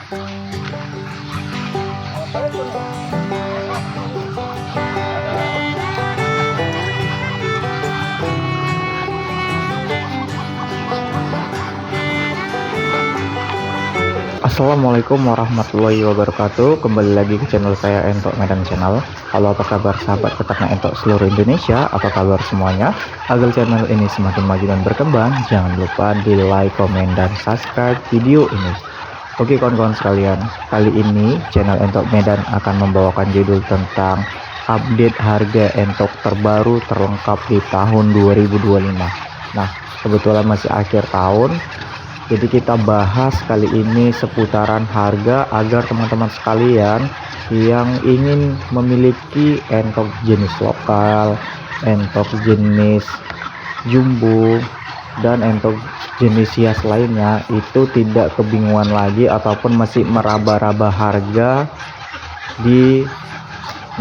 Assalamualaikum warahmatullahi wabarakatuh. Kembali lagi ke channel saya, Entok Medan Channel. Halo, apa kabar sahabat peternak entok seluruh Indonesia? Apa kabar semuanya? Agar channel ini semakin maju dan berkembang, jangan lupa di like, komen, dan subscribe video ini. Oke kawan-kawan sekalian, kali ini channel Entok Medan akan membawakan judul tentang update harga entok terbaru terlengkap di tahun 2025. Nah, kebetulan masih akhir tahun, jadi kita bahas kali ini seputaran harga agar teman-teman sekalian yang ingin memiliki entok jenis lokal, entok jenis jumbo, dan entok jenis hias lainnya itu tidak kebingungan lagi ataupun masih meraba-raba harga di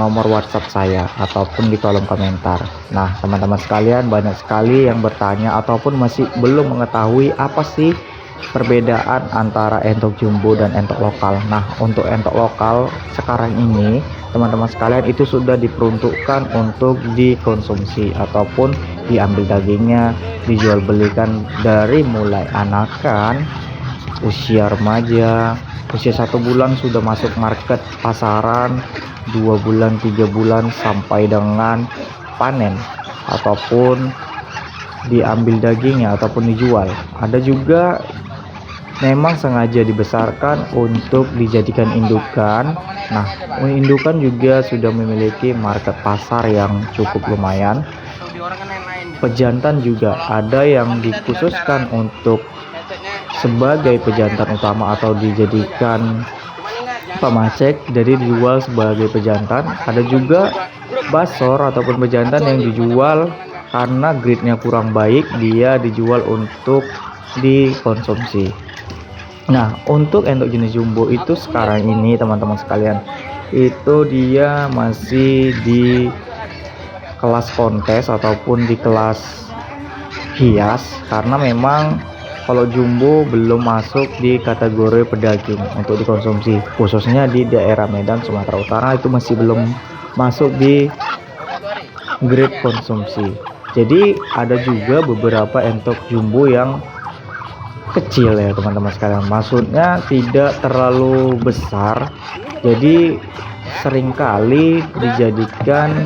nomor WhatsApp saya ataupun di kolom komentar. Nah, teman-teman sekalian, banyak sekali yang bertanya ataupun masih belum mengetahui apa sih perbedaan antara entok jumbo dan entok lokal. Nah, untuk entok lokal sekarang ini teman-teman sekalian itu sudah diperuntukkan untuk dikonsumsi ataupun diambil dagingnya, dijual belikan dari mulai anakan, usia remaja, usia 1 bulan sudah masuk market pasaran, 2 bulan 3 bulan sampai dengan panen ataupun diambil dagingnya ataupun dijual. Ada juga memang sengaja dibesarkan untuk dijadikan indukan. Nah, indukan juga sudah memiliki market pasar yang cukup lumayan. Pejantan juga ada yang dikhususkan untuk sebagai pejantan utama atau dijadikan pemacek, jadi dijual sebagai pejantan. Ada juga basor ataupun pejantan yang dijual karena grade-nya kurang baik, dia dijual untuk dikonsumsi. Nah, untuk entok jenis jumbo itu sekarang ini teman-teman sekalian, itu dia masih di kelas kontes ataupun di kelas hias, karena memang kalau jumbo belum masuk di kategori pedaging untuk dikonsumsi, khususnya di daerah Medan, Sumatera Utara itu masih belum masuk di grade konsumsi. Jadi ada juga beberapa entok jumbo yang kecil ya teman-teman sekalian, maksudnya tidak terlalu besar, jadi seringkali dijadikan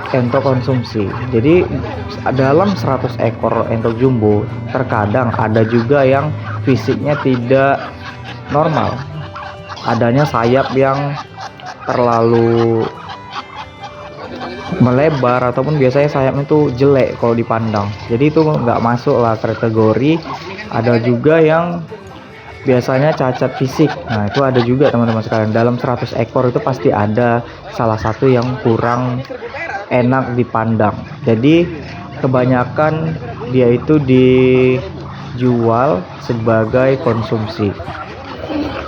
entok konsumsi. Jadi dalam 100 ekor entok jumbo terkadang ada juga yang fisiknya tidak normal, adanya sayap yang terlalu melebar ataupun biasanya sayapnya itu jelek kalau dipandang, jadi itu nggak masuk lah kategori. Ada juga yang biasanya cacat fisik. Nah, itu ada juga teman-teman sekalian, dalam 100 ekor itu pasti ada salah satu yang kurang enak dipandang, jadi kebanyakan dia itu dijual sebagai konsumsi.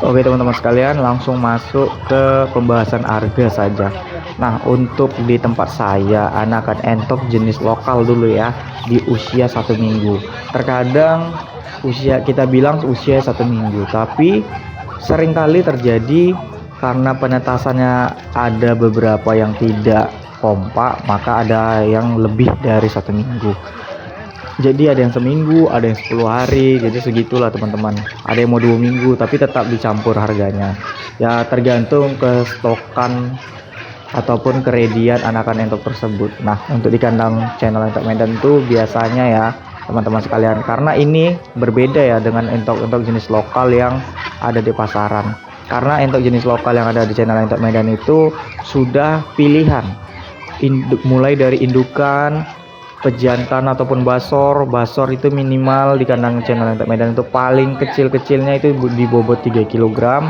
Oke teman-teman sekalian, langsung masuk ke pembahasan harga saja. Nah, untuk di tempat saya anakan entok jenis lokal dulu ya, di usia 1 minggu. Terkadang usia kita bilang usia 1 minggu, tapi seringkali terjadi karena penetasannya ada beberapa yang tidak kompak, maka ada yang lebih dari 1 minggu. Jadi ada yang seminggu, ada yang 10 hari, jadi segitulah teman-teman. Ada yang mau 2 minggu tapi tetap dicampur harganya ya, tergantung ke stokan ataupun keredian anakan entok tersebut. Nah, untuk di kandang channel Entok Medan itu biasanya ya teman-teman sekalian, karena ini berbeda ya dengan entok-entok jenis lokal yang ada di pasaran. Karena entok jenis lokal yang ada di channel Entok Medan itu sudah pilihan, mulai dari indukan, pejantan ataupun basor. Basor itu minimal di kandang channel Entok Medan itu paling kecil-kecilnya itu di bobot 3 kg,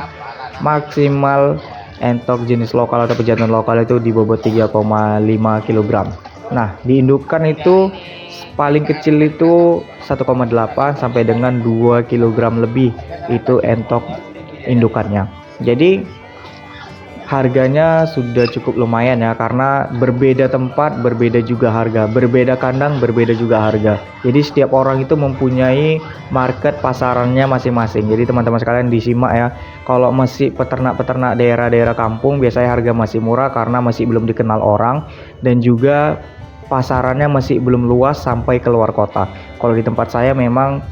maksimal entok jenis lokal atau pejantan lokal itu di bobot 3,5 kg. Nah, di indukan itu paling kecil itu 1,8 sampai dengan 2 kg lebih itu entok indukannya. Jadi harganya sudah cukup lumayan ya, karena berbeda tempat berbeda juga harga, berbeda kandang berbeda juga harga. Jadi setiap orang itu mempunyai market pasarannya masing-masing. Jadi teman-teman sekalian disimak ya, kalau masih peternak-peternak daerah-daerah kampung biasanya harga masih murah karena masih belum dikenal orang, dan juga pasarannya masih belum luas sampai ke luar kota. Kalau di tempat saya memang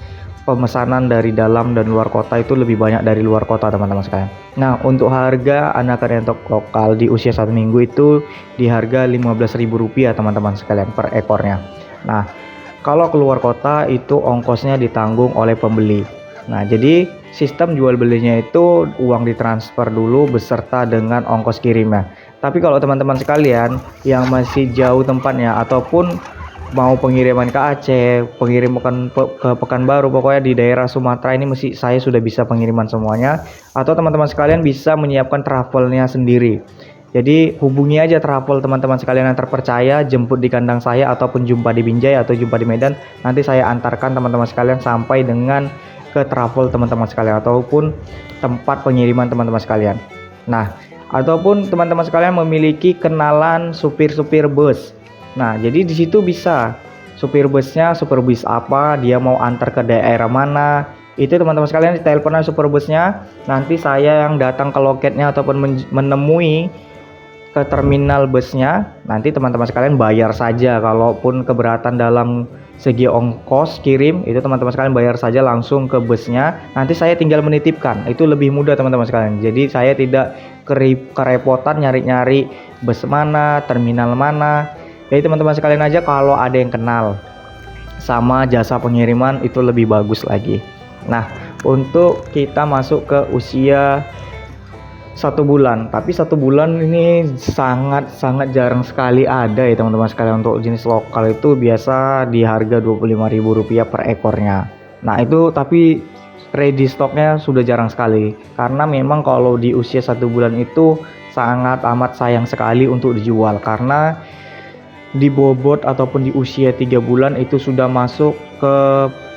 pemesanan dari dalam dan luar kota itu lebih banyak dari luar kota teman-teman sekalian. Nah, untuk harga anakan entok lokal di usia 1 minggu itu di harga Rp15.000 teman-teman sekalian per ekornya. Nah, kalau keluar kota itu ongkosnya ditanggung oleh pembeli. Nah, jadi sistem jual belinya itu uang ditransfer dulu beserta dengan ongkos kirimnya. Tapi kalau teman-teman sekalian yang masih jauh tempatnya ataupun mau pengiriman ke Aceh, pengiriman ke Pekanbaru, pokoknya di daerah Sumatera ini saya sudah bisa pengiriman semuanya. Atau teman-teman sekalian bisa menyiapkan travelnya sendiri. Jadi hubungi aja travel teman-teman sekalian yang terpercaya, jemput di kandang saya ataupun jumpa di Binjai atau jumpa di Medan. Nanti saya antarkan teman-teman sekalian sampai dengan ke travel teman-teman sekalian ataupun tempat pengiriman teman-teman sekalian. Nah, ataupun teman-teman sekalian memiliki kenalan supir-supir bus. Nah, jadi di situ bisa supir busnya, supir bus apa, dia mau antar ke daerah mana, itu teman-teman sekalian ditelepon supir busnya, nanti saya yang datang ke loketnya ataupun menemui ke terminal busnya, nanti teman-teman sekalian bayar saja. Kalaupun keberatan dalam segi ongkos kirim, itu teman-teman sekalian bayar saja langsung ke busnya, nanti saya tinggal menitipkan. Itu lebih mudah teman-teman sekalian. Jadi saya tidak kerepotan nyari-nyari bus mana, terminal mana. Jadi teman-teman sekalian aja kalau ada yang kenal sama jasa pengiriman itu lebih bagus lagi. Nah, untuk kita masuk ke usia 1 bulan, tapi 1 bulan ini sangat jarang sekali ada ya teman-teman sekalian. Untuk jenis lokal itu biasa di harga Rp25.000 per ekornya. Nah, itu tapi ready stoknya sudah jarang sekali, karena memang kalau di usia 1 bulan itu sangat amat sayang sekali untuk dijual, karena di bobot ataupun di usia 3 bulan itu sudah masuk ke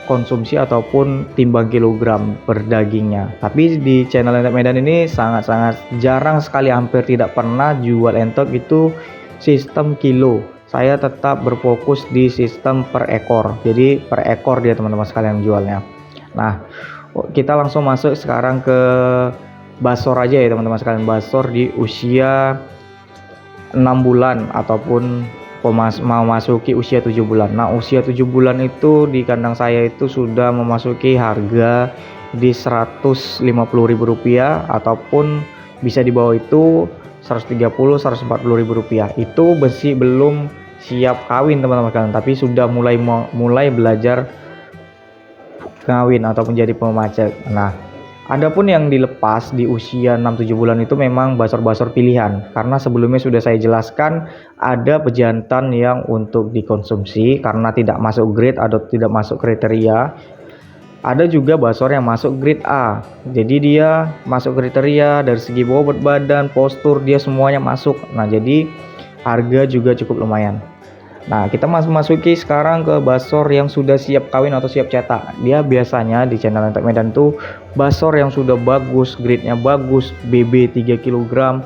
konsumsi ataupun timbang kilogram per dagingnya. Tapi di channel Entok Medan ini sangat-sangat jarang sekali, hampir tidak pernah jual entok itu sistem kilo. Saya tetap berfokus di sistem per ekor. Jadi per ekor dia teman-teman sekalian jualnya. Nah, kita langsung masuk sekarang ke basor aja ya teman-teman sekalian. Basor di usia 6 bulan ataupun mau masuki usia 7 bulan. Nah, usia 7 bulan itu di kandang saya itu sudah memasuki harga di Rp150.000 ataupun bisa di bawah itu Rp130-140.000. Itu besi belum siap kawin teman-teman sekalian, tapi sudah mulai belajar kawin ataupun jadi pemacet. Nah, adapun yang dilepas di usia 6-7 bulan itu memang basor-basor pilihan, karena sebelumnya sudah saya jelaskan ada pejantan yang untuk dikonsumsi karena tidak masuk grade atau tidak masuk kriteria. Ada juga basor yang masuk grade A, jadi dia masuk kriteria dari segi bobot badan, postur, dia semuanya masuk. Nah, jadi harga juga cukup lumayan. Nah, kita masuki sekarang ke basor yang sudah siap kawin atau siap cetak. Dia biasanya di channel Entok Medan tuh basor yang sudah bagus, grade-nya bagus, BB 3 kg,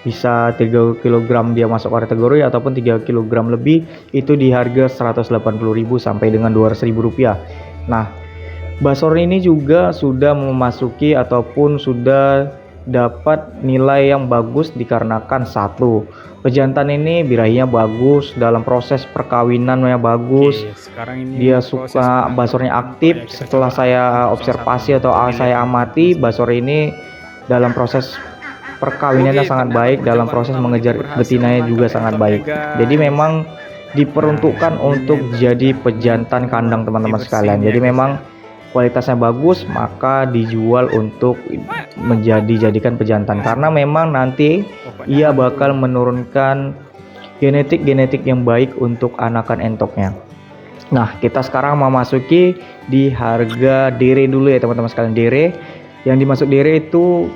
bisa 3 kg dia masuk kategori ataupun 3 kg lebih, itu di harga Rp180.000 sampai dengan Rp200.000. Nah, basor ini juga sudah memasuki ataupun sudah dapat nilai yang bagus dikarenakan satu, pejantan ini birahinya bagus, dalam proses perkawinannya bagus. Sekarang ini dia suka basornya aktif. Setelah saya observasi atau saya amati, basor ini dalam proses perkawinannya sangat baik, dalam proses mengejar betinanya juga sangat baik. Jadi memang diperuntukkan untuk jadi pejantan kandang teman-teman sekalian. Jadi memang kualitasnya bagus, maka dijual untuk dijadikan pejantan, karena memang nanti ia bakal menurunkan genetik yang baik untuk anakan entoknya. Nah, kita sekarang memasuki di harga dere dulu ya teman-teman sekalian. Dere yang dimasuk dere itu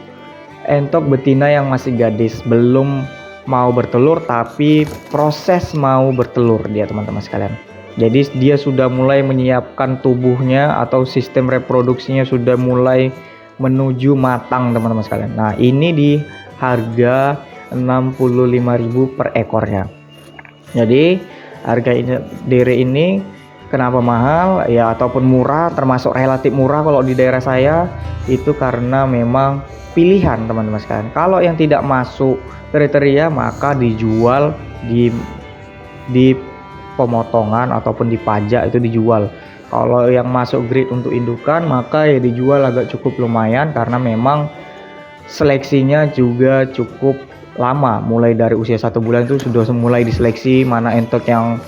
entok betina yang masih gadis, belum mau bertelur tapi proses mau bertelur dia teman-teman sekalian. Jadi dia sudah mulai menyiapkan tubuhnya atau sistem reproduksinya sudah mulai menuju matang teman-teman sekalian. Nah, ini di harga 65.000 per ekornya. Jadi harga dere ini kenapa mahal ya, ataupun murah, termasuk relatif murah kalau di daerah saya, itu karena memang pilihan teman-teman sekalian. Kalau yang tidak masuk kriteria maka dijual di pemotongan ataupun di pajak, itu dijual. Kalau yang masuk grade untuk indukan maka ya dijual agak cukup lumayan, karena memang seleksinya juga cukup lama. Mulai dari usia 1 bulan itu sudah mulai diseleksi mana entok yang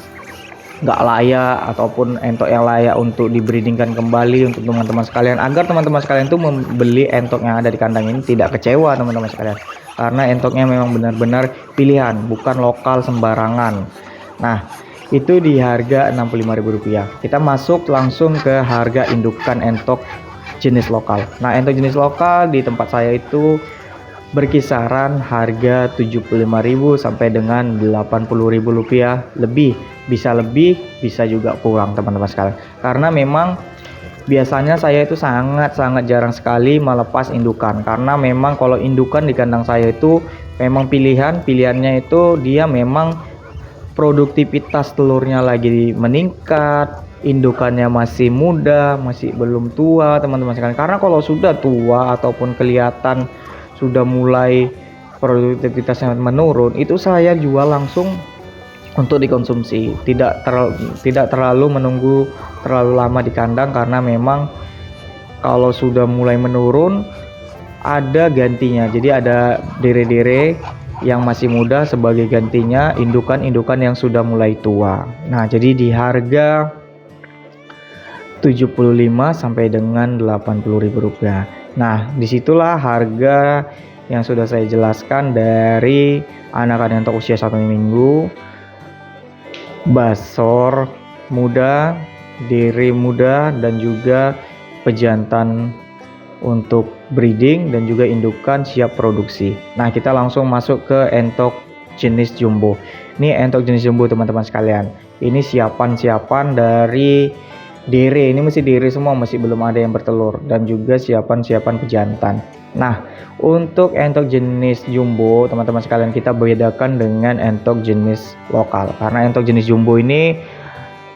nggak layak ataupun entok yang layak untuk dibreedingkan kembali untuk teman-teman sekalian, agar teman-teman sekalian tuh membeli entok yang ada di kandang ini tidak kecewa teman-teman sekalian, karena entoknya memang benar-benar pilihan, bukan lokal sembarangan. Nah, itu di harga Rp65.000. Kita masuk langsung ke harga indukan entok jenis lokal. Nah, entok jenis lokal di tempat saya itu berkisaran harga Rp75.000 sampai dengan Rp80.000 lebih. Lebih, bisa juga kurang teman-teman sekalian. Karena memang biasanya saya itu sangat jarang sekali melepas indukan, karena memang kalau indukan di kandang saya itu memang pilihannya itu dia memang produktivitas telurnya lagi meningkat, indukannya masih muda, masih belum tua teman-teman sekalian. Karena kalau sudah tua ataupun kelihatan sudah mulai produktivitasnya menurun, itu saya jual langsung untuk dikonsumsi, tidak terlalu menunggu terlalu lama di kandang, karena memang kalau sudah mulai menurun ada gantinya. Jadi ada dere-dere yang masih muda sebagai gantinya indukan-indukan yang sudah mulai tua. Nah, jadi di harga 75 sampai dengan Rp80.000. Nah, disitulah harga yang sudah saya jelaskan dari anakan entok usia 1 minggu, basor muda, dere muda, dan juga pejantan untuk breeding dan juga indukan siap produksi. Nah, kita langsung masuk ke entok jenis jumbo. Ini entok jenis jumbo teman-teman sekalian. Ini siapan dari dere, ini masih dere semua, masih belum ada yang bertelur, dan juga siapan pejantan. Nah, untuk entok jenis jumbo teman-teman sekalian, kita bedakan dengan entok jenis lokal, karena entok jenis jumbo ini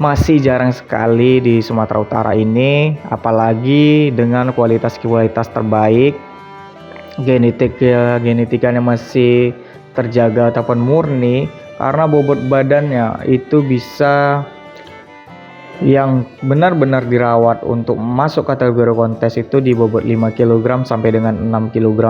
masih jarang sekali di Sumatera Utara ini, apalagi dengan kualitas terbaik, genetikanya masih terjaga ataupun murni, karena bobot badannya itu bisa yang benar-benar dirawat untuk masuk kategori kontes itu di bobot 5 kg sampai dengan 6 kg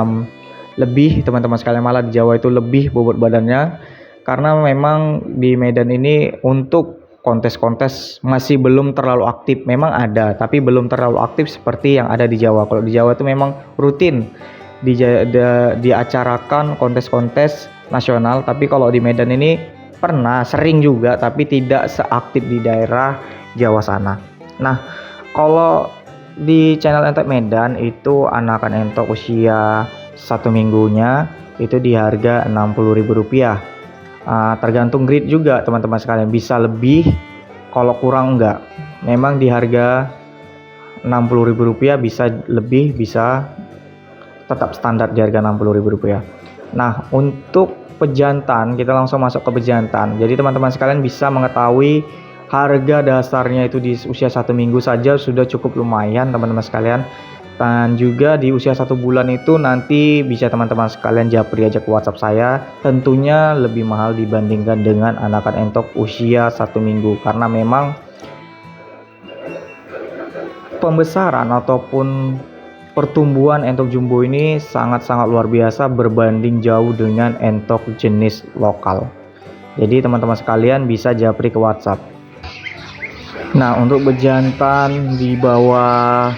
lebih teman-teman sekalian. Malah di Jawa itu lebih bobot badannya, karena memang di Medan ini untuk kontes-kontes masih belum terlalu aktif. Memang ada, tapi belum terlalu aktif seperti yang ada di Jawa. Kalau di Jawa itu memang rutin diacarakan kontes-kontes nasional, tapi kalau di Medan ini sering juga, tapi tidak seaktif di daerah Jawa sana. Nah, kalau di channel entok Medan itu anakan entok usia 1 minggunya itu di harga Rp60.000. Tergantung grade juga teman-teman sekalian, bisa lebih, kalau kurang enggak. Memang di harga Rp60.000 bisa lebih, bisa tetap standar di harga Rp60.000. Nah, untuk pejantan kita langsung masuk ke pejantan. Jadi teman-teman sekalian bisa mengetahui harga dasarnya itu di usia 1 minggu saja sudah cukup lumayan teman-teman sekalian. Dan juga di usia 1 bulan itu nanti bisa teman-teman sekalian japri aja ke WhatsApp saya. Tentunya lebih mahal dibandingkan dengan anakan entok usia 1 minggu, karena memang pembesaran ataupun pertumbuhan entok jumbo ini sangat-sangat luar biasa berbanding jauh dengan entok jenis lokal. Jadi teman-teman sekalian bisa japri ke WhatsApp. Nah, untuk bejantan di bawah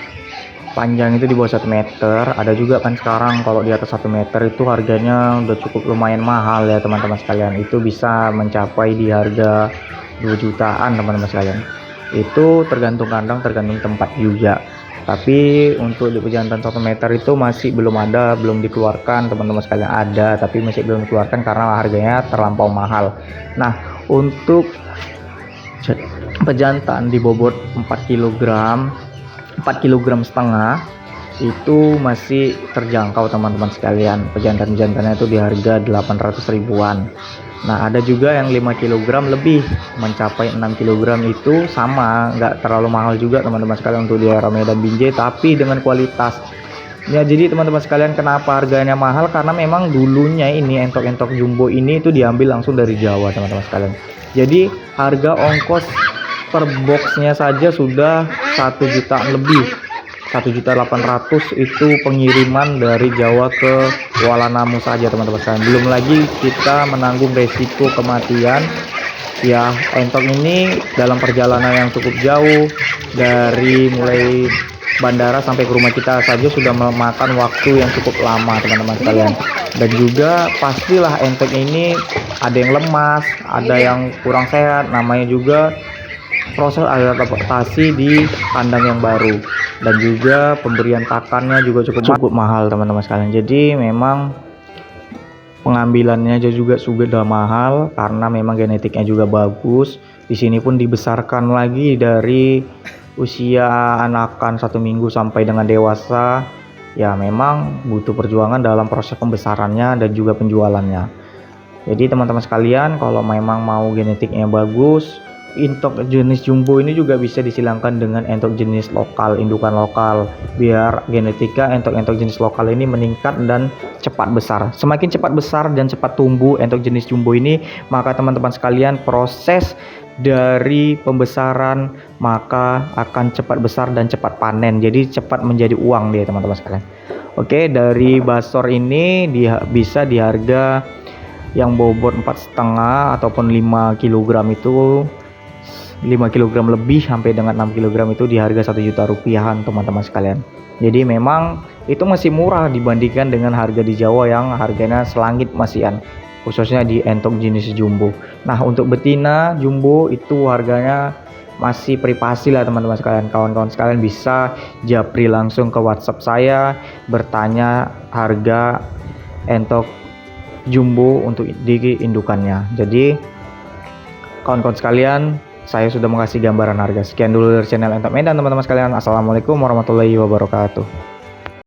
panjang itu di bawah 1 meter, ada juga kan sekarang kalau di atas 1 meter itu harganya udah cukup lumayan mahal ya teman-teman sekalian. Itu bisa mencapai di harga 2 jutaan teman-teman sekalian. Itu tergantung kandang, tergantung tempat juga. Tapi untuk di pejantan 1 meter itu masih belum dikeluarkan teman-teman sekalian. Ada, tapi masih belum dikeluarkan karena harganya terlampau mahal. Nah, untuk pejantan di bobot 4 kg itu masih terjangkau teman-teman sekalian. Pejantan-jantannya itu di harga 800 ribuan. Nah, ada juga yang 5 kg lebih mencapai 6 kg, itu sama, nggak terlalu mahal juga teman-teman sekalian untuk di daerah Medan Binjai, tapi dengan kualitas. Ya, jadi teman-teman sekalian, kenapa harganya mahal? Karena memang dulunya ini entok-entok jumbo ini itu diambil langsung dari Jawa teman-teman sekalian. Jadi harga ongkos per boxnya saja sudah 1 juta lebih. 1.800.000 itu pengiriman dari Jawa ke Kuala Namu saja teman-teman sekalian. Belum lagi kita menanggung resiko kematian. Ya, entok ini dalam perjalanan yang cukup jauh, dari mulai bandara sampai ke rumah kita saja sudah memakan waktu yang cukup lama teman-teman sekalian. Dan juga pastilah entok ini ada yang lemas, ada yang kurang sehat, namanya juga proses adaptasi di kandang yang baru, dan juga pemberian pakannya juga cukup mahal teman-teman sekalian. Jadi memang pengambilannya juga sudah mahal karena memang genetiknya juga bagus. Di sini pun dibesarkan lagi dari usia anakan 1 minggu sampai dengan dewasa. Ya, memang butuh perjuangan dalam proses pembesarannya dan juga penjualannya. Jadi teman-teman sekalian, kalau memang mau genetiknya bagus, entok jenis jumbo ini juga bisa disilangkan dengan entok jenis lokal, indukan lokal, biar genetika entok-entok jenis lokal ini meningkat dan cepat besar. Semakin cepat besar dan cepat tumbuh entok jenis jumbo ini, maka teman-teman sekalian proses dari pembesaran maka akan cepat besar dan cepat panen. Jadi cepat menjadi uang dia teman-teman sekalian. Oke, dari Basor ini bisa di harga yang bobot 4,5 ataupun 5 kg itu 5 kg lebih sampai dengan 6 kg itu di harga 1 juta rupiahan teman-teman sekalian. Jadi memang itu masih murah dibandingkan dengan harga di Jawa yang harganya selangit masihan, khususnya di entok jenis jumbo. Nah, untuk betina jumbo itu harganya masih privasi lah teman-teman sekalian. Kawan-kawan sekalian bisa japri langsung ke WhatsApp saya, bertanya harga entok jumbo untuk di indukannya. Jadi kawan-kawan sekalian, saya sudah mengasih gambaran harga. Sekian dulu dari channel Entok Medan teman-teman sekalian. Assalamualaikum warahmatullahi wabarakatuh.